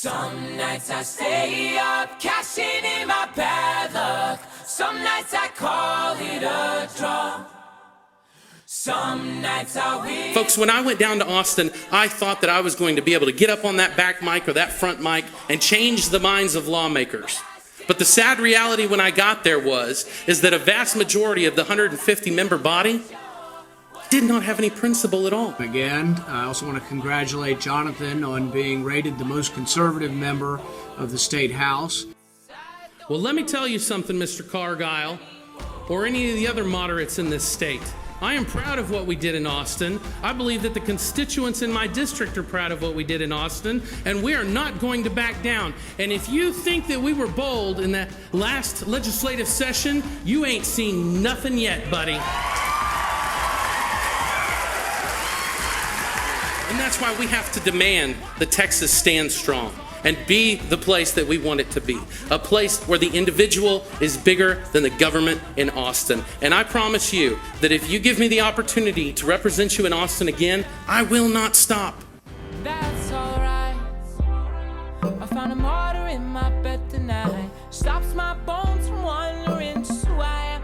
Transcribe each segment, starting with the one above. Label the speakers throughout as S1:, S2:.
S1: Some nights I stay up, cashing in my bad luck. Some nights I call it a draw. Some nights I win.
S2: Folks, when I went down to Austin, I thought that I was going to be able to get up on that back mic or that front mic and change the minds of lawmakers. But the sad reality when I got there is that a vast majority of the 150-member body did not have any principle at all.
S3: Again, I also want to congratulate Jonathan on being rated the most conservative member of the State House.
S2: Well, let me tell you something, Mr. Cargile, or any of the other moderates in this state. I am proud of what we did in Austin. I believe that the constituents in my district are proud of what we did in Austin, and we are not going to back down. And if you think that we were bold in that last legislative session, you ain't seen nothing yet, buddy. And that's why we have to demand that Texas stand strong and be the place that we want it to be. A place where the individual is bigger than the government in Austin. And I promise you that if you give me the opportunity to represent you in Austin again, I will not stop.
S1: That's alright. I found a martyr in my bed tonight. Stops my bones from wandering. Just why am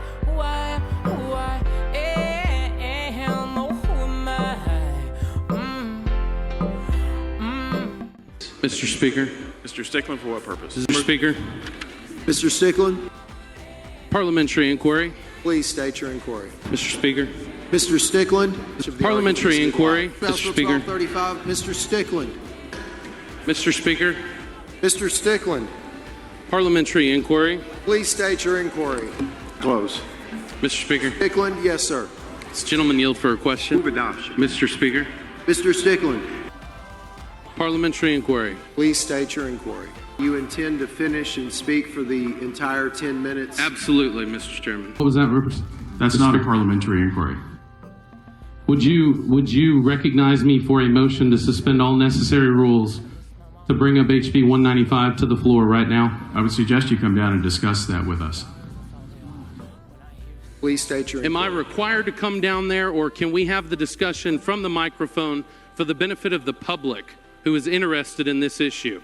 S2: Mr. Speaker.
S4: Mr. Stickland, for what purpose?
S2: Mr. Speaker.
S5: Mr. Stickland,
S2: Parliamentary inquiry.
S5: please state your inquiry.
S2: Mr. Speaker.
S5: Mr. Stickland.
S2: Parliamentary inquiry.
S5: Council
S2: Mr. Speaker.
S5: 1235, Mr. Stickland.
S2: Mr. Speaker.
S5: Mr. Stickland,
S2: Parliamentary inquiry.
S5: please state your inquiry.
S4: Close.
S2: Mr. Speaker.
S5: Stickland, yes, sir.
S2: This gentleman yield for a question.
S4: Move adoption.
S2: Mr. Speaker.
S5: Mr. Stickland,
S2: Parliamentary inquiry.
S5: please state your inquiry. You intend to finish and speak for the entire 10 minutes?
S2: Absolutely, Mr. Chairman.
S6: What was that? That's not a parliamentary inquiry. Would you recognize me for a motion to suspend all necessary rules to bring up HB 195 to the floor right now? I would suggest you come down and discuss that with us.
S5: Please state your
S2: Am I
S5: inquiry.
S2: required to come down there, or can we have the discussion from the microphone for the benefit of the public who is interested in this issue?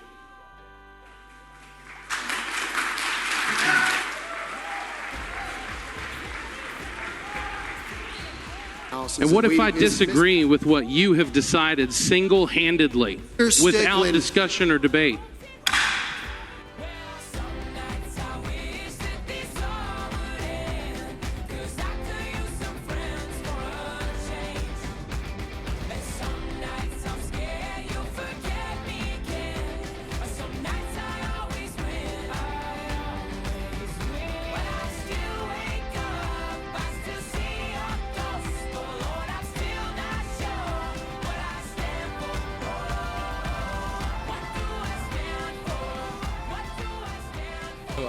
S2: And what if I disagree with what you have decided single-handedly without discussion or debate?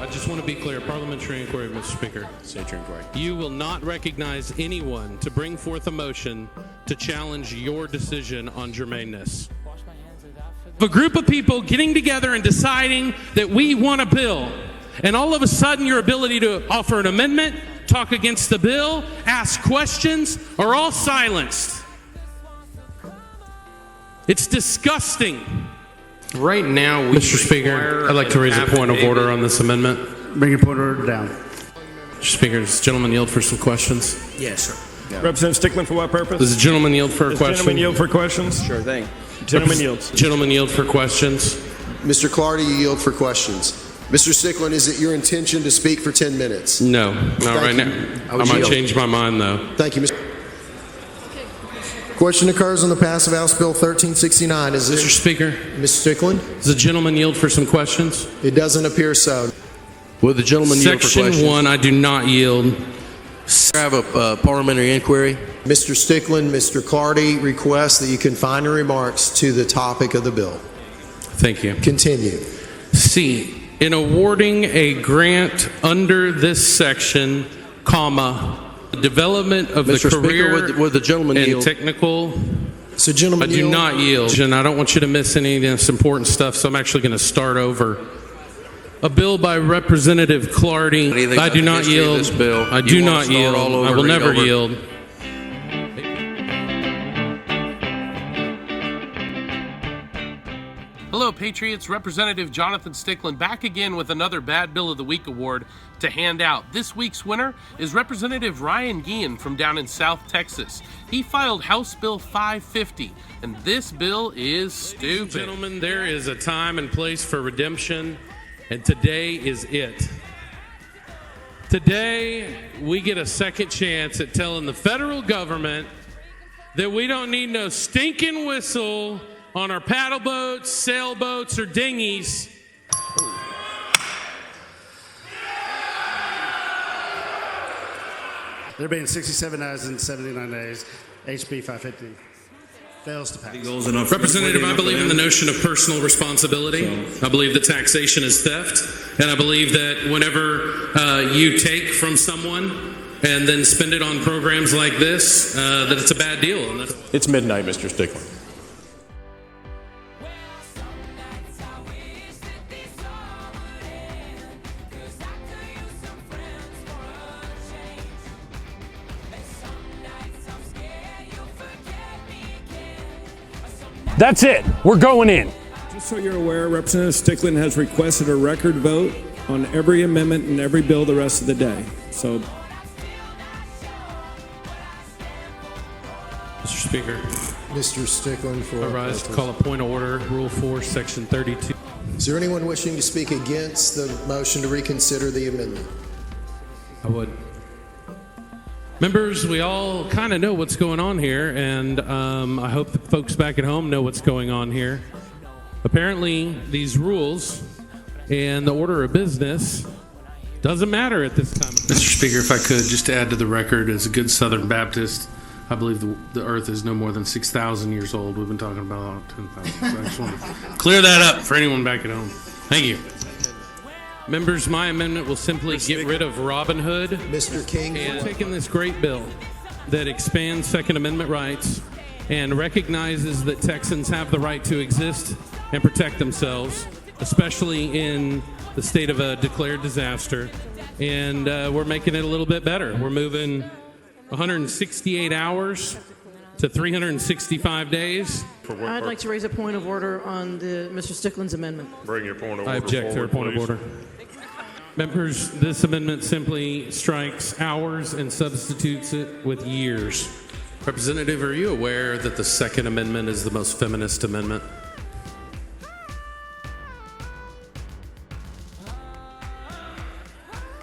S2: I just want to be clear. Parliamentary inquiry, Mr. Speaker.
S4: State your inquiry.
S2: You will not recognize anyone to bring forth a motion to challenge your decision on germaneness. A group of people getting together and deciding that we want a bill, and all of a sudden your ability to offer an amendment, talk against the bill, ask questions, are all silenced. It's disgusting.
S7: Right now, we
S2: Mr. Speaker, I'd like to raise a point of order on this amendment.
S8: Bring your point of order down.
S2: Mr. Speaker, does the gentleman yield for some questions?
S8: Yes, sir.
S4: Representative Stickland, for what purpose?
S2: Does the gentleman yield for a
S4: Does
S2: question?
S4: gentleman yield for questions?
S5: Sure thing.
S4: Gentleman yields.
S2: Gentleman yield for questions.
S5: Mr. Clardy, you yield for questions. Mr. Stickland, is it your intention to speak for 10 minutes?
S2: No, not right now. I might change my mind, though.
S5: Thank you, Mr. Question occurs on the pass of House Bill 1369. Is
S2: Mr.
S5: this
S2: Speaker,
S5: Mr. Stickland?
S2: does the gentleman yield for some questions?
S5: It doesn't appear so.
S7: Will the gentleman yield for
S2: Section
S7: questions?
S2: 1, I do not yield.
S7: I have a parliamentary inquiry.
S5: Mr. Stickland, Mr. Clardy requests that you confine your remarks to the topic of the bill.
S2: Thank you.
S5: Continue.
S2: C, in awarding a grant under this section, comma, development of the
S7: Mr. Speaker,
S2: career
S7: would the gentleman
S2: and
S7: yield?
S2: technical.
S5: So, gentlemen,
S2: I do not yield, and I don't want you to miss any of this important stuff, so I'm actually going to start over. A bill by Representative Clardy. I do not yield.
S7: This bill.
S2: I
S7: You
S2: do
S7: wanna
S2: not
S7: start
S2: yield.
S7: all over,
S2: I will
S7: read
S2: never
S7: over?
S2: yield.
S9: Hello, Patriots. Representative Jonathan Stickland back again with another Bad Bill of the Week award to hand out. This week's winner is Representative Ryan Guillen from down in South Texas. He filed House Bill 550, and this bill is stupid.
S2: Gentlemen, there is a time and place for redemption, and today is it. Today, we get a second chance at telling the federal government that we don't need no stinking whistle on our paddle boats, sailboats, or dinghies.
S8: There being 67 ayes and 79 nays, HB 550 fails to pass.
S2: Representative, I believe in the notion of personal responsibility. I believe that taxation is theft, and I believe that whenever you take from someone and then spend it on programs like this, that it's a bad deal. And
S4: It's midnight, Mr. Stickland.
S10: That's it. We're going in.
S11: Just so you're aware, Representative Stickland has requested a record vote on every amendment and every bill the rest of the day. So,
S2: Mr. Speaker,
S5: Mr. Stickland for
S2: I rise to call a point of order, Rule 4, Section 32.
S5: Is there anyone wishing to speak against the motion to reconsider the amendment?
S2: I would. Members, we all kind of know what's going on here, and I hope the folks back at home know what's going on here. Apparently, these rules and the order of business doesn't matter at this time. Mr. Speaker, if I could, just to add to the record, as a good Southern Baptist, I believe the earth is no more than 6,000 years old. We've been talking about 10,000. So I just want to clear that up for anyone back at home. Thank you. Members, my amendment will simply get rid of Robin Hood.
S5: Mr. King.
S2: And taking this great bill that expands Second Amendment rights and recognizes that Texans have the right to exist and protect themselves, especially in the state of a declared disaster. And we're making it a little bit better. We're moving 168 hours to 365 days.
S12: I'd like to raise a point of order on Mr. Stickland's amendment.
S4: Bring your point of order.
S2: I object to her point of order. Members, this amendment simply strikes hours and substitutes it with years. Representative, are you aware that the Second Amendment is the most feminist amendment?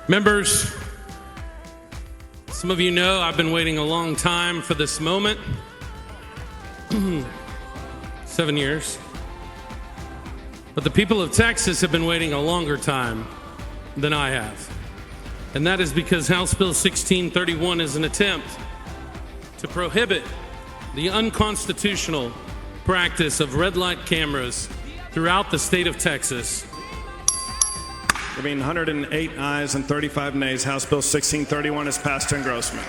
S2: Members, some of you know I've been waiting a long time for this moment. 7 years. But the people of Texas have been waiting a longer time than I have. And that is because House Bill 1631 is an attempt to prohibit the unconstitutional practice of red light cameras throughout the state of Texas.
S4: There being 108 ayes and 35 nays, House Bill 1631 is passed to engrossment.